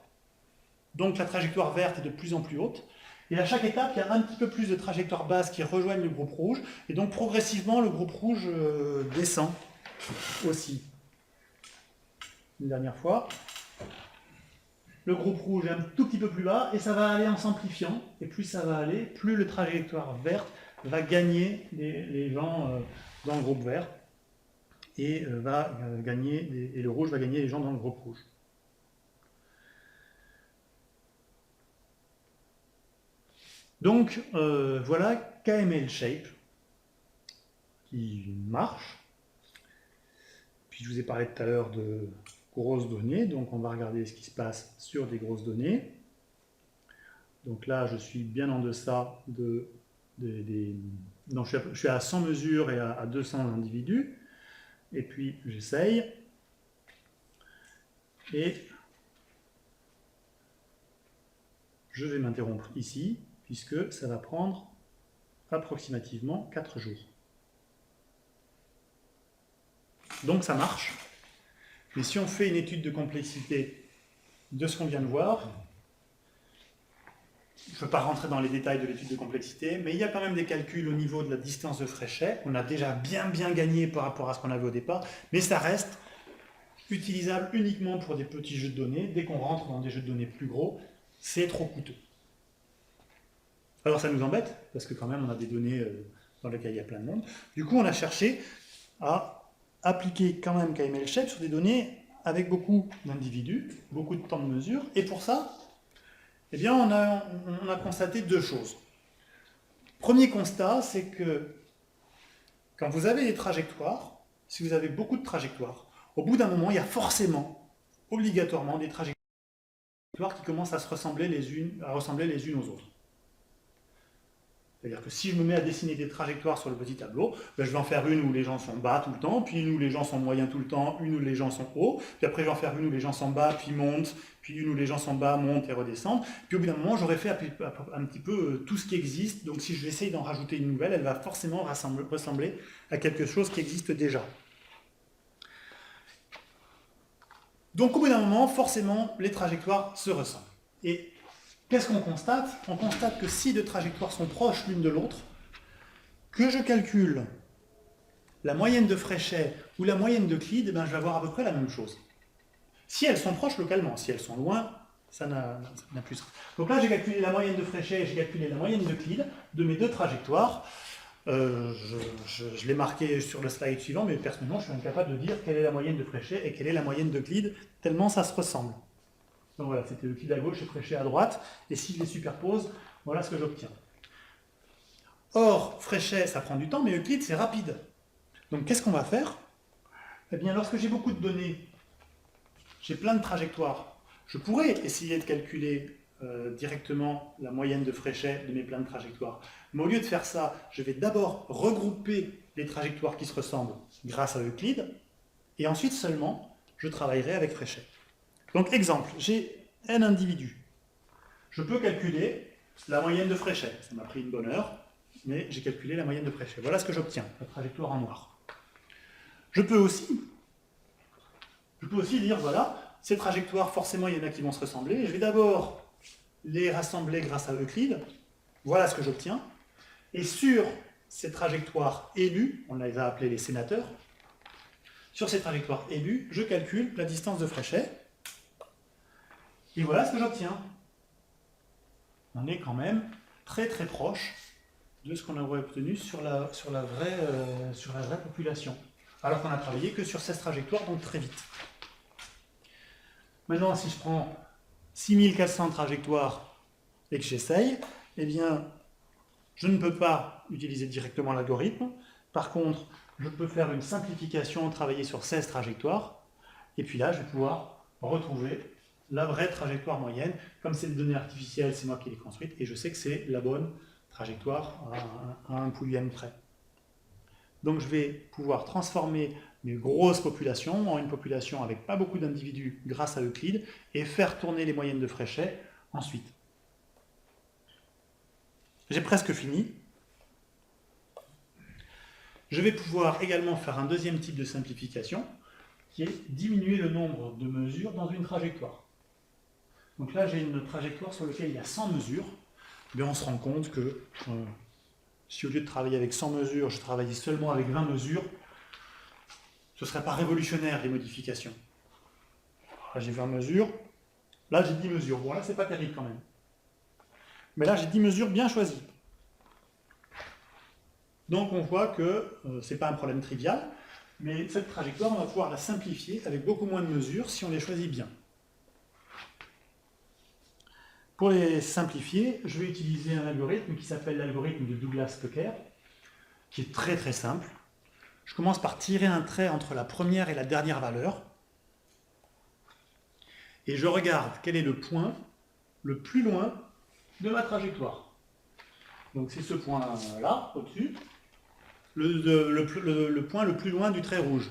donc la trajectoire verte est de plus en plus haute. Et à chaque étape, il y a un petit peu plus de trajectoires basses qui rejoignent le groupe rouge, et donc progressivement, le groupe rouge descend aussi. Une dernière fois. Le groupe rouge est un tout petit peu plus bas, et ça va aller en s'amplifiant, et plus ça va aller, plus le trajectoire verte va gagner les gens dans le groupe vert. et et le rouge va gagner les gens dans le groupe rouge. Donc voilà KML Shape qui marche. Puis je vous ai parlé tout à l'heure de grosses données, donc on va regarder ce qui se passe sur des grosses données. Donc là, je suis bien en deçà non, je suis à 100 mesures et à 200 individus. Et puis j'essaye. Et je vais m'interrompre ici, puisque ça va prendre approximativement 4 jours. Donc ça marche. Mais si on fait une étude de complexité de ce qu'on vient de voir, je ne veux pas rentrer dans les détails de l'étude de complexité, mais il y a quand même des calculs au niveau de la distance de Fréchet. On a déjà bien gagné par rapport à ce qu'on avait au départ, mais ça reste utilisable uniquement pour des petits jeux de données. Dès qu'on rentre dans des jeux de données plus gros, c'est trop coûteux. Alors ça nous embête, parce que quand même on a des données dans lesquelles il y a plein de monde. Du coup, on a cherché à appliquer quand même KML Shape sur des données avec beaucoup d'individus, beaucoup de temps de mesure, et pour ça, eh bien, on a constaté deux choses. Premier constat, c'est que quand vous avez des trajectoires, si vous avez beaucoup de trajectoires, au bout d'un moment, il y a forcément, obligatoirement, des trajectoires qui commencent à ressembler les unes aux autres. C'est-à-dire que si je me mets à dessiner des trajectoires sur le petit tableau, ben je vais en faire une où les gens sont bas tout le temps, puis une où les gens sont moyens tout le temps, une où les gens sont hauts, puis après je vais en faire une où les gens sont bas, puis montent, puis une où les gens sont bas, montent et redescendent. Puis au bout d'un moment, j'aurai fait un petit peu tout ce qui existe, donc si je vais essayer d'en rajouter une nouvelle, elle va forcément ressembler à quelque chose qui existe déjà. Donc au bout d'un moment, forcément, les trajectoires se ressemblent. Et qu'est-ce qu'on constate? On constate que si deux trajectoires sont proches l'une de l'autre, que je calcule la moyenne de Fréchet ou la moyenne d'Euclide, ben je vais avoir à peu près la même chose. Si elles sont proches localement, si elles sont loin, ça n'a plus sens. Donc là, j'ai calculé la moyenne de Fréchet et j'ai calculé la moyenne d'Euclide de mes deux trajectoires. Je l'ai marqué sur le slide suivant, mais personnellement, je suis incapable de dire quelle est la moyenne de Fréchet et quelle est la moyenne d'Euclide, tellement ça se ressemble. Donc voilà, c'était Euclide à gauche et Fréchet à droite, et si je les superpose, voilà ce que j'obtiens. Or, Fréchet, ça prend du temps, mais Euclide, c'est rapide. Donc qu'est-ce qu'on va faire? Eh bien, lorsque j'ai beaucoup de données, j'ai plein de trajectoires, je pourrais essayer de calculer directement la moyenne de Fréchet de mes plein de trajectoires. Mais au lieu de faire ça, je vais d'abord regrouper les trajectoires qui se ressemblent grâce à Euclide, et ensuite seulement, je travaillerai avec Fréchet. Donc, exemple, j'ai n individus. Je peux calculer la moyenne de Fréchet. Ça m'a pris une bonne heure, mais j'ai calculé la moyenne de Fréchet. Voilà ce que j'obtiens, la trajectoire en noir. Je peux aussi dire, voilà, ces trajectoires, forcément, il y en a qui vont se ressembler. Je vais d'abord les rassembler grâce à Euclide. Voilà ce que j'obtiens. Et sur ces trajectoires élues, on les a appelées les sénateurs, sur ces trajectoires élues, je calcule la distance de Fréchet. Et voilà ce que j'obtiens. On est quand même très proche de ce qu'on aurait obtenu sur la vraie population. Alors qu'on a travaillé que sur 16 trajectoires, donc très vite. Maintenant, si je prends 6400 trajectoires et que j'essaye, eh bien, je ne peux pas utiliser directement l'algorithme. Par contre, je peux faire une simplification, travailler sur 16 trajectoires, et puis là, je vais pouvoir retrouver la vraie trajectoire moyenne. Comme c'est des données artificielles, c'est moi qui les construite, et je sais que c'est la bonne trajectoire à un pouillème près. Donc je vais pouvoir transformer mes grosses populations en une population avec pas beaucoup d'individus grâce à Euclide, et faire tourner les moyennes de Fréchet ensuite. J'ai presque fini. Je vais pouvoir également faire un deuxième type de simplification, qui est diminuer le nombre de mesures dans une trajectoire. Donc là, j'ai une trajectoire sur laquelle il y a 100 mesures. Mais on se rend compte que si au lieu de travailler avec 100 mesures, je travaillais seulement avec 20 mesures, ce ne serait pas révolutionnaire, les modifications. Là, j'ai 20 mesures. Là, j'ai 10 mesures. Bon, là, c'est pas terrible quand même. Mais là, j'ai 10 mesures bien choisies. Donc, on voit que ce n'est pas un problème trivial. Mais cette trajectoire, on va pouvoir la simplifier avec beaucoup moins de mesures si on les choisit bien. Pour les simplifier, je vais utiliser un algorithme qui s'appelle l'algorithme de Douglas-Pecker, qui est très très simple. Je commence par tirer un trait entre la première et la dernière valeur, et je regarde quel est le point le plus loin de ma trajectoire. Donc c'est ce point-là, au-dessus, le point le plus loin du trait rouge.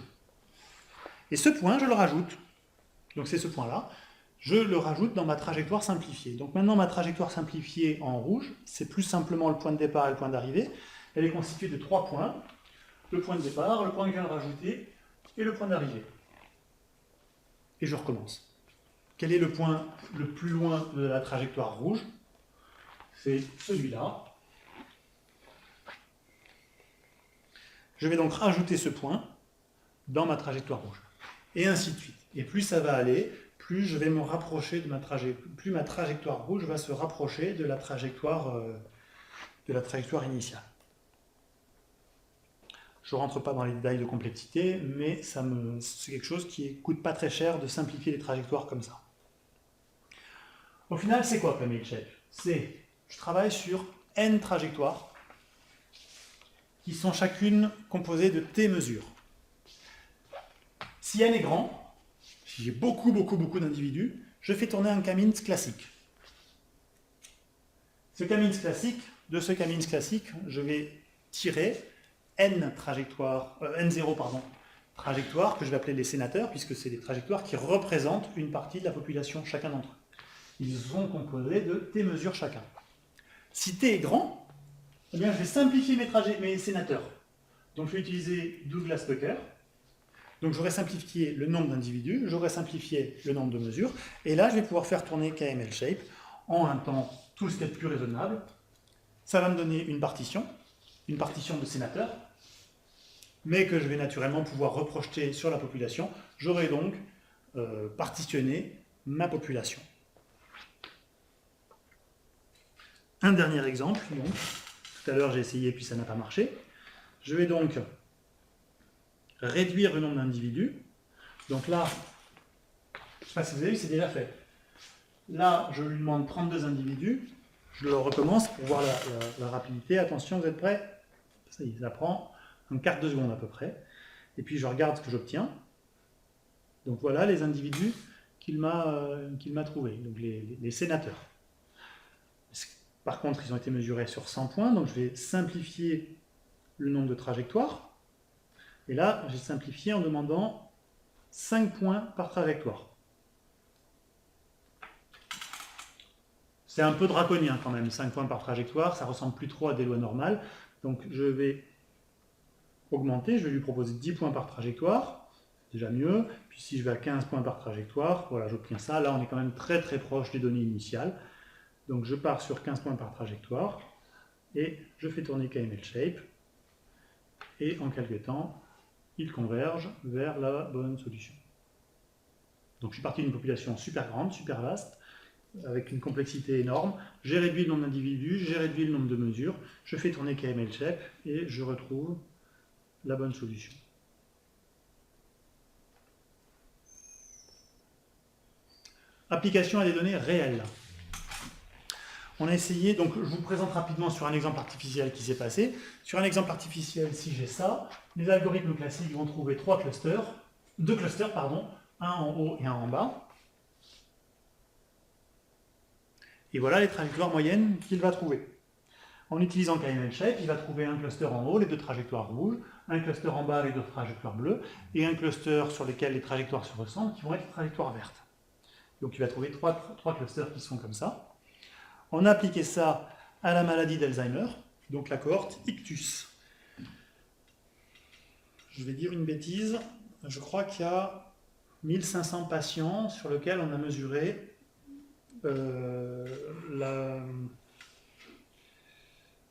Et ce point, je le rajoute. Donc c'est ce point-là. Je le rajoute dans ma trajectoire simplifiée. Donc maintenant, ma trajectoire simplifiée en rouge, c'est plus simplement le point de départ et le point d'arrivée. Elle est constituée de 3 points. Le point de départ, le point que je viens de rajouter, et le point d'arrivée. Et je recommence. Quel est le point le plus loin de la trajectoire rouge? C'est celui-là. Je vais donc rajouter ce point dans ma trajectoire rouge. Et ainsi de suite. Et plus ça va aller, plus je vais me rapprocher de ma trajectoire, plus ma trajectoire rouge va se rapprocher de la trajectoire initiale. Je ne rentre pas dans les détails de complexité, mais c'est quelque chose qui ne coûte pas très cher de simplifier les trajectoires comme ça. Au final, c'est quoi KML-Shape? Je travaille sur n trajectoires qui sont chacune composées de t mesures. Si n est grand, si j'ai beaucoup d'individus, je fais tourner un K-means classique. De ce K-means classique, je vais tirer n trajectoires, n0 trajectoires que je vais appeler les sénateurs, puisque c'est des trajectoires qui représentent une partie de la population, chacun d'entre eux. Ils sont composés de t mesures chacun. Si t est grand, eh bien, je vais simplifier mes sénateurs. Donc je vais utiliser Douglas-Pecker. Donc j'aurai simplifié le nombre d'individus, j'aurai simplifié le nombre de mesures, et là je vais pouvoir faire tourner KML-Shape en un temps tout ce qui est plus raisonnable. Ça va me donner une partition de sénateurs, mais que je vais naturellement pouvoir reprojeter sur la population. J'aurai donc partitionné ma population. Un dernier exemple, donc. Tout à l'heure j'ai essayé puis ça n'a pas marché. Je vais donc réduire le nombre d'individus. Donc là, je ne sais pas si vous avez vu, c'est déjà fait. Là, je lui demande 32 individus. Je le recommence pour voir la rapidité. Attention, vous êtes prêts? Ça y est, ça prend un quart de seconde à peu près. Et puis je regarde ce que j'obtiens. Donc voilà les individus qu'il m'a trouvés, donc les sénateurs. Par contre, ils ont été mesurés sur 100 points, donc je vais simplifier le nombre de trajectoires. Et là, j'ai simplifié en demandant 5 points par trajectoire. C'est un peu draconien quand même, 5 points par trajectoire, ça ressemble plus trop à des lois normales. Donc je vais augmenter, je vais lui proposer 10 points par trajectoire, c'est déjà mieux. Puis si je vais à 15 points par trajectoire, voilà, j'obtiens ça. Là, on est quand même très proche des données initiales. Donc je pars sur 15 points par trajectoire, et je fais tourner KML-Shape, et en quelques temps, il converge vers la bonne solution. Donc je suis parti d'une population super grande, super vaste, avec une complexité énorme. J'ai réduit le nombre d'individus, j'ai réduit le nombre de mesures, je fais tourner KML-Shape, et je retrouve la bonne solution. Application à des données réelles. On a essayé, donc je vous présente rapidement sur un exemple artificiel qui s'est passé. Sur un exemple artificiel, si j'ai ça, les algorithmes classiques vont trouver deux clusters, un en haut et un en bas. Et voilà les trajectoires moyennes qu'il va trouver. En utilisant KML-Shape, il va trouver un cluster en haut, les deux trajectoires rouges, un cluster en bas, les deux trajectoires bleues, et un cluster sur lequel les trajectoires se ressemblent, qui vont être les trajectoires vertes. Donc il va trouver trois clusters qui sont comme ça. On a appliqué ça à la maladie d'Alzheimer, donc la cohorte ictus. Je vais dire une bêtise, je crois qu'il y a 1500 patients sur lesquels on a mesuré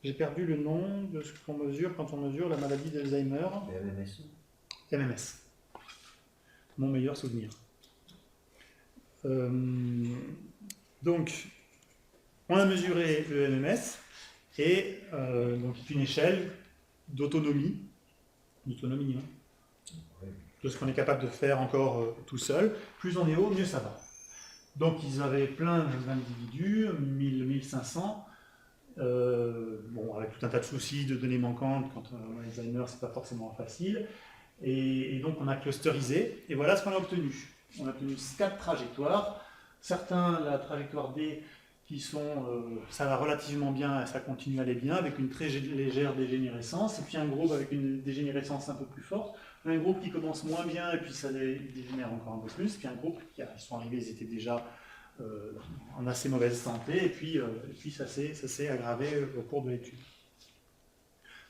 J'ai perdu le nom de ce qu'on mesure quand on mesure la maladie d'Alzheimer. MMS. Mon meilleur souvenir. Donc, on a mesuré le MMS, et donc c'est une échelle d'autonomie, de ce qu'on est capable de faire encore tout seul. Plus on est haut, mieux ça va. Donc ils avaient plein d'individus, 1000, 1500, bon, avec tout un tas de soucis, de données manquantes, quand on a Alzheimer, c'est pas forcément facile. Et donc on a clusterisé, et voilà ce qu'on a obtenu. On a obtenu 4 trajectoires. Certains, la trajectoire D, qui sont, ça va relativement bien, ça continue à aller bien, avec une très légère dégénérescence, et puis un groupe avec une dégénérescence un peu plus forte, un groupe qui commence moins bien, et puis ça dégénère encore un peu plus, puis un groupe qui ils sont arrivés, ils étaient déjà en assez mauvaise santé, et puis ça s'est aggravé au cours de l'étude.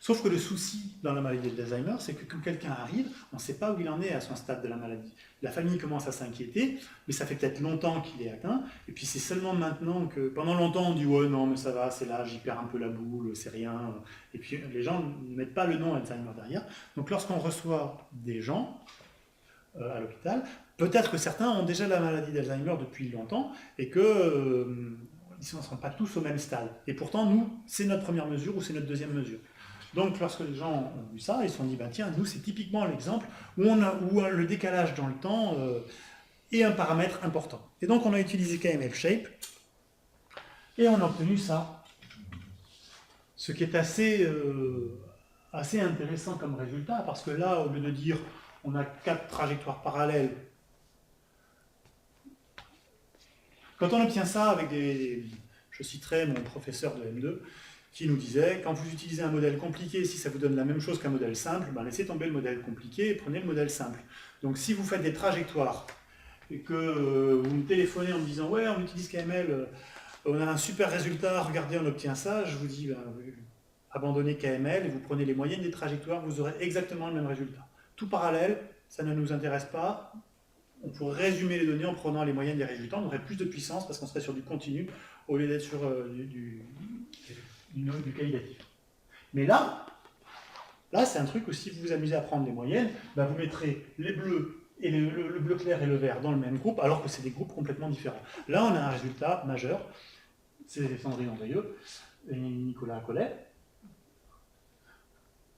Sauf que le souci dans la maladie d'Alzheimer, c'est que quand quelqu'un arrive, on ne sait pas où il en est à son stade de la maladie. La famille commence à s'inquiéter, mais ça fait peut-être longtemps qu'il est atteint, et puis c'est seulement maintenant que, pendant longtemps, on dit « ouais, non, mais ça va, c'est là, j'y perds un peu la boule, c'est rien », et puis les gens ne mettent pas le nom Alzheimer derrière. Donc lorsqu'on reçoit des gens à l'hôpital, peut-être que certains ont déjà la maladie d'Alzheimer depuis longtemps, et que ils ne sont pas tous au même stade. Et pourtant, nous, c'est notre première mesure ou c'est notre deuxième mesure. Donc, lorsque les gens ont vu ça, ils se sont dit, ben, tiens, nous, c'est typiquement l'exemple où le décalage dans le temps est un paramètre important. Et donc, on a utilisé KML Shape, et on a obtenu ça. Ce qui est assez intéressant comme résultat, parce que là, au lieu de dire, on a 4 trajectoires parallèles, quand on obtient ça avec je citerai mon professeur de M2, qui nous disait, quand vous utilisez un modèle compliqué, si ça vous donne la même chose qu'un modèle simple, ben laissez tomber le modèle compliqué et prenez le modèle simple. Donc si vous faites des trajectoires et que vous me téléphonez en me disant « ouais, on utilise KML, on a un super résultat, regardez, on obtient ça », je vous dis ben, abandonnez KML et vous prenez les moyennes des trajectoires, vous aurez exactement le même résultat. Tout parallèle, ça ne nous intéresse pas. On pourrait résumer les données en prenant les moyennes des résultats, on aurait plus de puissance parce qu'on serait sur du continu au lieu d'être sur du qualitatif. Mais là c'est un truc où si vous vous amusez à prendre les moyennes, ben vous mettrez les bleus et le bleu clair et le vert dans le même groupe, alors que c'est des groupes complètement différents. Là, on a un résultat majeur, c'est Sandrine Andrieux et Nicolas Collet,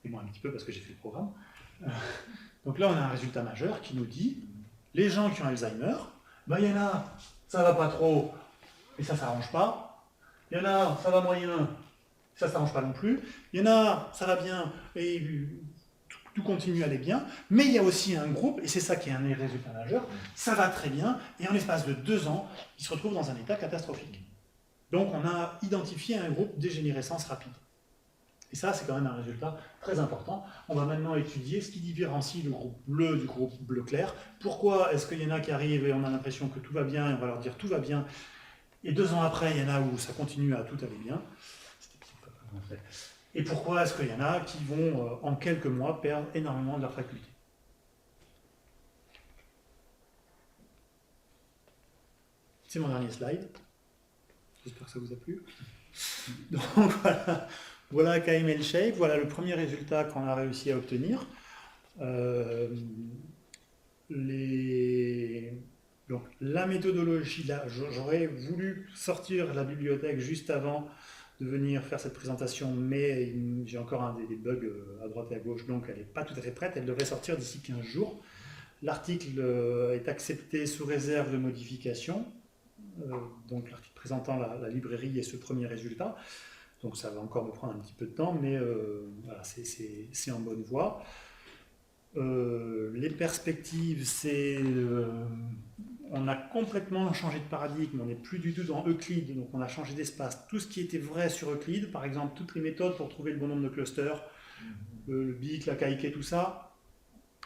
et moi un petit peu parce que j'ai fait le programme. Donc là, on a un résultat majeur qui nous dit, les gens qui ont Alzheimer, ben il y en a, ça va pas trop, et ça s'arrange pas. Il y en a, ça va moyen, ça ne s'arrange pas non plus. Il y en a, ça va bien, et tout continue à aller bien. Mais il y a aussi un groupe, et c'est ça qui est un des résultats majeurs, ça va très bien, et en l'espace de 2 ans, ils se retrouvent dans un état catastrophique. Donc on a identifié un groupe dégénérescence rapide. Et ça, c'est quand même un résultat très important. On va maintenant étudier ce qui différencie le groupe bleu du groupe bleu clair. Pourquoi est-ce qu'il y en a qui arrivent et on a l'impression que tout va bien, et on va leur dire tout va bien, et 2 ans après, il y en a où ça continue à tout aller bien. Et pourquoi est-ce qu'il y en a qui vont, en quelques mois, perdre énormément de leurs facultés? C'est mon dernier slide. J'espère que ça vous a plu. Donc voilà KML Shape, voilà le premier résultat qu'on a réussi à obtenir. Donc la méthodologie, là, j'aurais voulu sortir la bibliothèque juste avant de venir faire cette présentation, mais j'ai encore des bugs à droite et à gauche, donc elle n'est pas tout à fait prête, elle devrait sortir d'ici 15 jours. L'article est accepté sous réserve de modification, donc l'article présentant la librairie et ce premier résultat, donc ça va encore me prendre un petit peu de temps, mais voilà, c'est en bonne voie. Les perspectives, c'est... on a complètement changé de paradigme, on n'est plus du tout dans Euclide, donc on a changé d'espace. Tout ce qui était vrai sur Euclide, par exemple, toutes les méthodes pour trouver le bon nombre de clusters, le BIC, la KIK, tout ça,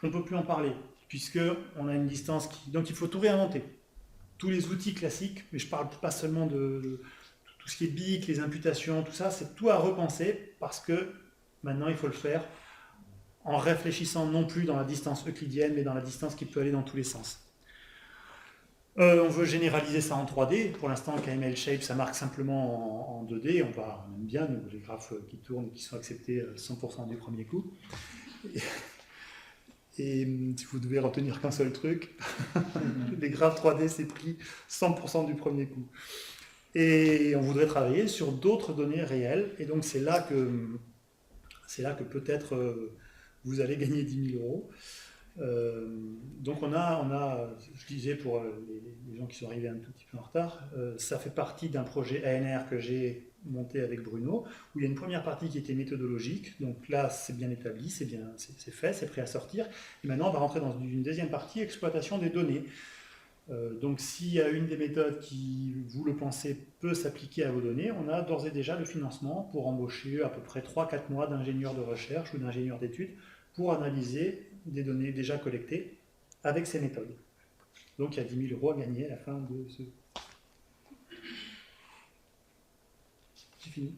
on ne peut plus en parler, puisqu'on a une distance qui... Donc il faut tout réinventer. Tous les outils classiques, mais je ne parle pas seulement de tout ce qui est BIC, les imputations, tout ça, c'est tout à repenser, parce que maintenant il faut le faire en réfléchissant non plus dans la distance euclidienne, mais dans la distance qui peut aller dans tous les sens. On veut généraliser ça en 3D. Pour l'instant, KML Shape, ça marque simplement en 2D. On aime bien, nous, les graphes qui tournent et qui sont acceptés 100% du premier coup. Et si vous devez retenir qu'un seul truc, les graphes 3D, c'est pris 100% du premier coup. Et on voudrait travailler sur d'autres données réelles. Et donc, c'est là que peut-être vous allez gagner 10 000 €. Donc on a, je disais pour les gens qui sont arrivés un tout petit peu en retard, ça fait partie d'un projet ANR que j'ai monté avec Bruno, où il y a une première partie qui était méthodologique, donc là c'est bien établi, c'est fait, c'est prêt à sortir, et maintenant on va rentrer dans une deuxième partie, exploitation des données. Donc s'il y a une des méthodes qui, vous le pensez, peut s'appliquer à vos données, on a d'ores et déjà le financement pour embaucher à peu près 3-4 mois d'ingénieurs de recherche ou d'ingénieurs d'études pour analyser des données déjà collectées avec ces méthodes. Donc il y a 10 000 € à gagner à la fin de ce... C'est fini.